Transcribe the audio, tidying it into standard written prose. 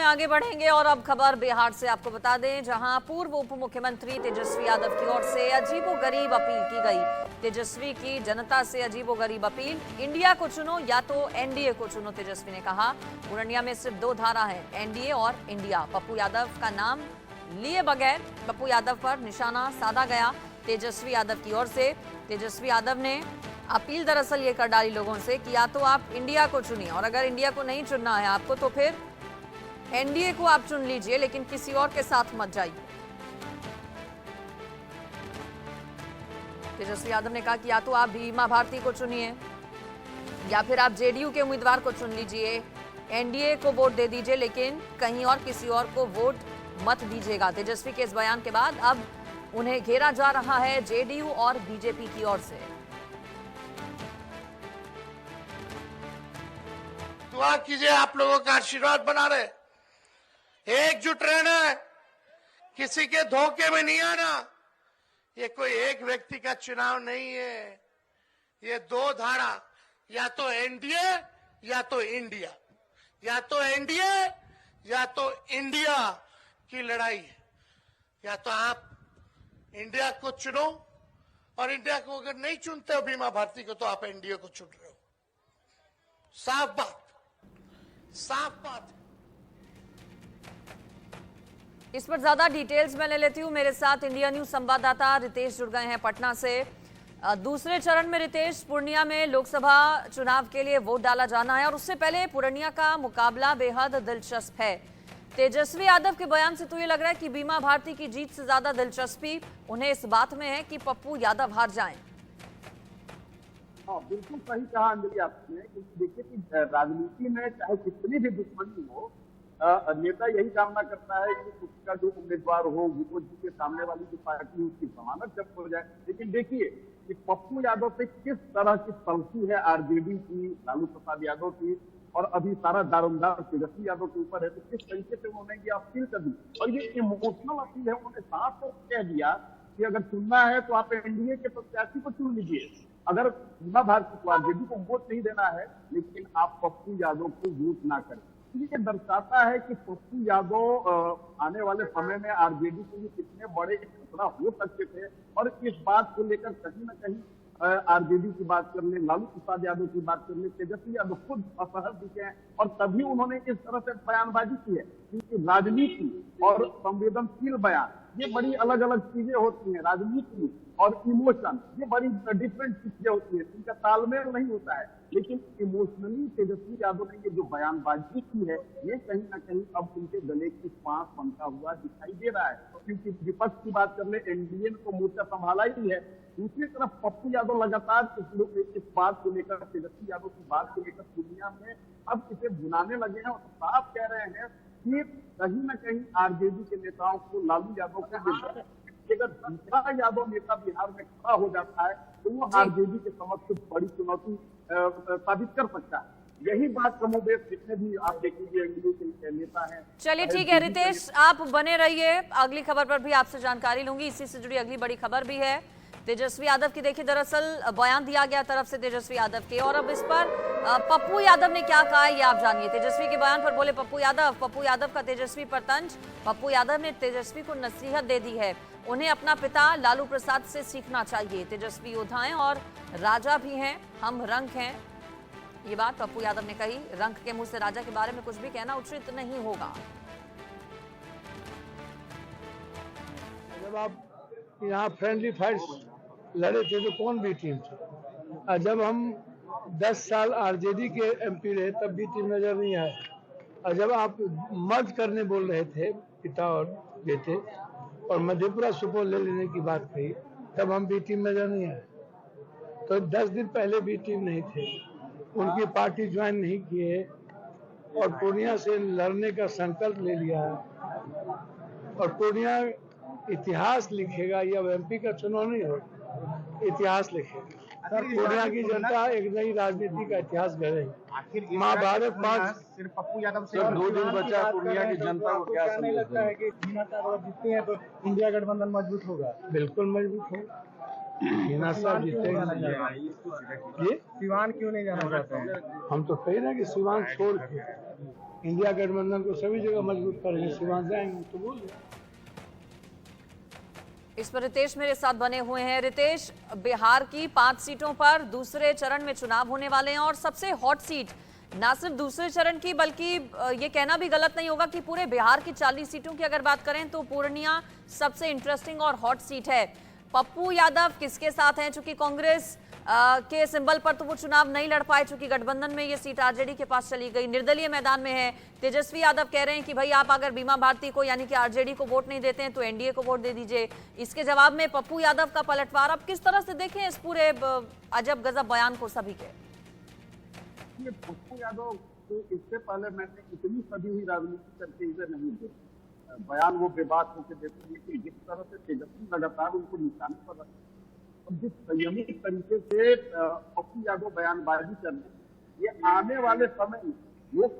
आगे बढ़ेंगे और अब खबर बिहार से आपको बता दें, जहां पूर्व उप मुख्यमंत्री तेजस्वी यादव की ओर से अजीबोगरीब अपील की गई। तेजस्वी की जनता से अजीबोगरीब अपील, इंडिया को चुनो या तो एनडीए को चुनो। तेजस्वी ने कहा पूर्णिया में सिर्फ 2 धारा है, एनडीए और इंडिया। पप्पू यादव का नाम लिए बगैर पप्पू यादव पर निशाना साधा गया तेजस्वी यादव की ओर से। तेजस्वी यादव ने अपील दरअसल ये कर डाली लोगों से कि या तो आप इंडिया को चुनिए, और अगर इंडिया को नहीं चुनना है आपको तो फिर एनडीए को आप चुन लीजिए, लेकिन किसी और के साथ मत जाइए। तेजस्वी यादव ने कहा कि या तो आप बीमा भारती को चुनिए या फिर आप जेडीयू के उम्मीदवार को चुन लीजिए, एनडीए को वोट दे दीजिए, लेकिन कहीं और किसी और को वोट मत दीजिएगा। तेजस्वी के इस बयान के बाद अब उन्हें घेरा जा रहा है जेडीयू और बीजेपी की ओर से। दुआ कीजिए, आप लोगों का आशीर्वाद बना रहे, एकजुट रहना है, किसी के धोखे में नहीं आना। ये कोई एक व्यक्ति का चुनाव नहीं है, ये 2 धारा, या तो एनडीए या तो इंडिया, या तो एनडीए या तो इंडिया की लड़ाई है। या तो आप इंडिया को चुनो, और इंडिया को अगर नहीं चुनते हो बीमा भारती को, तो आप एनडीए को चुन रहे हो। साफ बात, साफ बात। इस पर ज्यादा डिटेल्स मैं ले लेती हूँ। मेरे साथ इंडिया न्यूज संवाददाता रितेश जुड़ गए हैं पटना से। दूसरे चरण में रितेश, पूर्णिया में लोकसभा चुनाव के लिए वोट डाला जाना है और उससे पहले पूर्णिया का मुकाबला बेहद दिलचस्प है। तेजस्वी यादव के बयान से तो ये लग रहा है कि बीमा भारती की जीत से ज्यादा दिलचस्पी उन्हें इस बात में है कि पप्पू यादव हार जाएं। हाँ, बिल्कुल सही कहा अंजलि आपने। देखिए कि राजनीति में चाहे कितनी भी दुश्मनी हो, नेता यही कामना करता है कि उसका जो उम्मीदवार हो वो के सामने वाली जो पार्टी उसकी जमानत जब हो जाए। लेकिन देखिए कि पप्पू यादव पे किस तरह की तलखी है आरजेडी की, लालू प्रसाद यादव की, और अभी सारा दारोमदार तेजस्वी यादव के ऊपर है। तो किस तरीके से उन्होंने ये अपील कर दी, और ये इमोशनल अपील है। उन्होंने साफ तौर कह दिया कि अगर चुनना है तो आप एनडीए के प्रत्याशी को चुन लीजिए, अगर बीमा भारती को, आरजेडी को वोट नहीं देना है, लेकिन आप पप्पू यादव को वोट ना करें। ये दर्शाता है कि पप्पू यादव आने वाले समय में आरजेडी के लिए कितने बड़े खतरा हो सकते थे। और इस बात को लेकर कहीं न कहीं आरजेडी की बात कर ले, लालू प्रसाद यादव की बात कर ले, तेजस्वी यादव खुद असहज दिखे हैं, और तभी उन्होंने इस तरह से बयानबाजी की है। क्योंकि राजनीति और संवेदनशील बयान ये बड़ी अलग अलग चीजें होती हैं। राजनीति और इमोशन ये बड़ी डिफरेंट चीजें होती है, इनका तालमेल नहीं होता है। लेकिन इमोशनली तेजस्वी यादव ने ये जो बयानबाजी की है, ये कहीं ना कहीं अब उनके गले की फांस बनता हुआ दिखाई दे रहा है। क्योंकि विपक्ष की बात कर ले, एनडीए ने तो मोर्चा संभाला ही है, दूसरी तरफ पप्पू यादव लगातार इस बात को लेकर, तेजस्वी यादव की बात को लेकर पूर्णिया में अब इसे भुनाने लगे हैं, और साफ कह रहे हैं कि कहीं न कहीं आरजेडी के नेताओं को, लालू यादव को, अगर दूसरा यादव नेता बिहार में खड़ा हो जाता है तो वो आरजेडी के समक्ष बड़ी चुनौती साबित कर सकता है। यही बात कमोबेश जितने भी आप देखिए एनडीए के नेता हैं। चलिए ठीक है रितेश, आप बने रहिए, अगली खबर पर भी आपसे जानकारी लूंगी। इसी से जुड़ी अगली बड़ी खबर भी है तेजस्वी यादव की। देखिए दरअसल बयान दिया गया तरफ से तेजस्वी यादव के, और अब इस पर पप्पू यादव ने क्या कहा ये आप जानिए। तेजस्वी के बयान पर बोले पप्पू यादव का तेजस्वी पर तंज। पप्पू यादव ने तेजस्वी को नसीहत दे दी है, उन्हें अपना पिता लालू प्रसाद से सीखना चाहिए। तेजस्वी योद्धा हैं और राजा भी हैं, हम रंक हैं। ये बात पप्पू यादव ने कही। रंक के मुंह से राजा के बारे में कुछ भी कहना उचित नहीं होगा। जब आप यहाँ फ्रेंडली फाइट्स लड़े थे तो कौन भी टीम थी, और जब हम 10 साल आरजेडी के एमपी रहे तब भी टीम नजर नहीं आए, और जब आप मर्ज करने बोल रहे थे पिता और बेटे और मधेपुरा सुपौल ले लेने की बात कही, तब हम भी टीम नजर नहीं आए। तो 10 दिन पहले भी टीम नहीं थे, उनकी पार्टी ज्वाइन नहीं किए और पूर्णिया से लड़ने का संकल्प ले लिया। और पूर्णिया इतिहास लिखेगा, यह एमपी का चुनाव नहीं होगा, इतिहास लिखेगा। पूर्णिया की जनता एक नई राजनीति का इतिहास गढ़ेगी। महाभारत 5 सिर्फ पप्पू यादव से 2 दिन बचा, पूर्णिया की जनता को क्या नहीं लगता है कि जीतते हैं तो इंडिया गठबंधन मजबूत होगा? बिल्कुल मजबूत होगा। मीना साहब जीतेंगे। सिवान क्यों नहीं जाना चाहते हैं? हम तो कह रहे हैं कि सिवान छोड़ के इंडिया गठबंधन को सभी जगह मजबूत करेंगे, सीमांत जाएंगे तो बोल दो। इस पर रितेश मेरे साथ बने हुए हैं। रितेश, बिहार की 5 सीटों पर दूसरे चरण में चुनाव होने वाले हैं और सबसे हॉट सीट ना सिर्फ दूसरे चरण की बल्कि ये कहना भी गलत नहीं होगा कि पूरे बिहार की 40 सीटों की अगर बात करें तो पूर्णिया सबसे इंटरेस्टिंग और हॉट सीट है। पप्पू यादव किसके साथ हैं? चूंकि कांग्रेस के सिंबल पर तो वो चुनाव नहीं लड़ पाए, चूंकि गठबंधन में ये सीट आरजेडी के पास चली गई। निर्दलीय मैदान में है। तेजस्वी यादव कह रहे हैं कि भाई आप अगर बीमा भारती को यानी कि आरजेडी को वोट नहीं देते हैं तो एनडीए को वोट दे दीजिए। इसके जवाब में पप्पू यादव का पलटवार। अब किस तरह से देखें इस पूरे अजब गजब बयान को सभी के? पप्पू यादव को इससे पहले मैंने इतनी सदी हुई राजनीति करके इसे नहीं देखा। बयान वो बेबाक होकर देते हैं, लेकिन जिस तरह से तेजस्वी लगातार उनको निशाने पर रखते हैं और जिस संयमित तरीके से पप्पू यादव बयानबाजी कर रहे हैं, ये आने वाले समय में लोग